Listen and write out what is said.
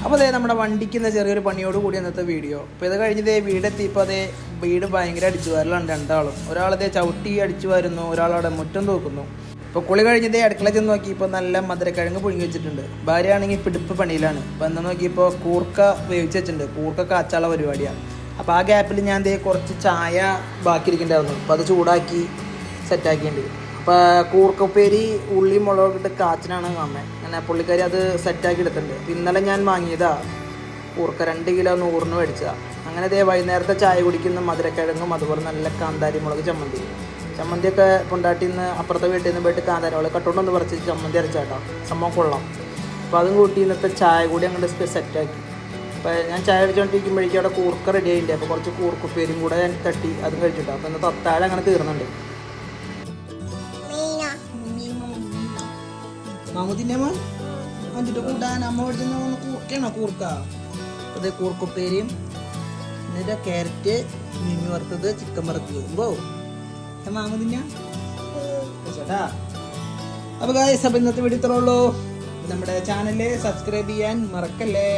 അപ്പോൾ അതേ നമ്മുടെ വണ്ടിക്ക് ഇന്ന് ചെറിയൊരു പണിയോട് കൂടി ഇന്നത്തെ വീഡിയോ. അപ്പോൾ ഇത് കഴിഞ്ഞതേ വീടെത്തിയപ്പോൾ അതേ വീട് ഭയങ്കര അടിച്ചു വാരലാണ് രണ്ടാളും. ഒരാളതേ ചവിട്ടി അടിച്ചു വരുന്നു, ഒരാളവിടെ മുറ്റം തൂക്കുന്നു. ഇപ്പോൾ കുളി കഴിഞ്ഞതേ അടുക്കള ചെന്ന് നോക്കിയപ്പോൾ നല്ല മധുരക്കിഴങ്ങ് പുഴുങ്ങി വെച്ചിട്ടുണ്ട്. ഭാര്യയാണെങ്കിൽ പിടിപ്പ് പണിയിലാണ്. അപ്പോൾ എന്താ നോക്കിയപ്പോൾ കൂർക്ക വേവിച്ച് വെച്ചിട്ടുണ്ട്. കൂർക്ക കാച്ചാനുള്ള പരിപാടിയാണ്. അപ്പോൾ ആ ഗ്യാപ്പിൽ ഞാൻ ദേ കുറച്ച് ചായ ബാക്കി ഇരിക്കേണ്ടായിരുന്നു. അപ്പോൾ അത് ചൂടാക്കി സെറ്റാക്കിയിട്ടുണ്ട്. അപ്പോൾ കൂർക്കപ്പേരി ഉള്ളി മുളകിട്ട് കാച്ചിനാണ് അമ്മ. അങ്ങനെ പുള്ളിക്കാരി അത് സെറ്റാക്കി എടുത്തിട്ടുണ്ട്. അപ്പോൾ ഇന്നലെ ഞാൻ വാങ്ങിയതാണ് കൂർക്ക 2 കിലോ 100 മേടിച്ചതാണ്. അങ്ങനെ ദേ വൈകുന്നേരത്തെ ചായ കുടിക്കുന്ന മധുരക്കിഴങ്ങും അതുപോലെ നല്ല കാന്താരി മുളക് ചമ്മന്തിയൊക്കെ പൊണ്ടാട്ടി നിന്ന് അപ്പുറത്തെ വീട്ടിൽ നിന്ന് പോയിട്ട് കാന്താരി മുളക് കട്ടുകൊണ്ടൊന്ന് പറിച്ച് ചമ്മന്തി അരച്ചാട്ടോ. സംഭവം കൊള്ളാം. അപ്പോൾ അതും കൂട്ടി ഇന്നത്തെ ചായ കൂടി അങ്ങോട്ട് സെറ്റാക്കി. അപ്പോൾ ഞാൻ ചായ അടിച്ചുകൊണ്ടിരിക്കുമ്പോഴേക്കും അവിടെ കൂർക്ക റെഡി ആയിട്ടുണ്ട്. അപ്പോൾ കുറച്ച് കൂർക്കപ്പേരും കൂടെ ഞാൻ തട്ടി അതും കഴിച്ചിട്ടോ. അപ്പോൾ ഇന്നത്തെ അത്താഴം അങ്ങനെ തീർന്നുണ്ട്. മാമുദിൻ്റെ മോൻ വന്നിട്ട് കൂട്ടാൻ അമ്മ പഠിച്ച കൂർക്കയാണോ കൂർക്ക? അത് കൂർക്കപ്പേരിയും എന്നിട്ട് ക്യാരറ്റ് മീൻ വറുത്തത് ചിക്കൻ വറുത്തത്. ഓ മാമുദിന ചേട്ടാ. അപ്പോൾ ഗായ്സ്, അപ്പോൾ ഇന്നത്തെ വീഡിയോ ഇത്രേ ഉള്ളൂ. നമ്മുടെ ചാനൽ സബ്സ്ക്രൈബ് ചെയ്യാൻ മറക്കല്ലേ.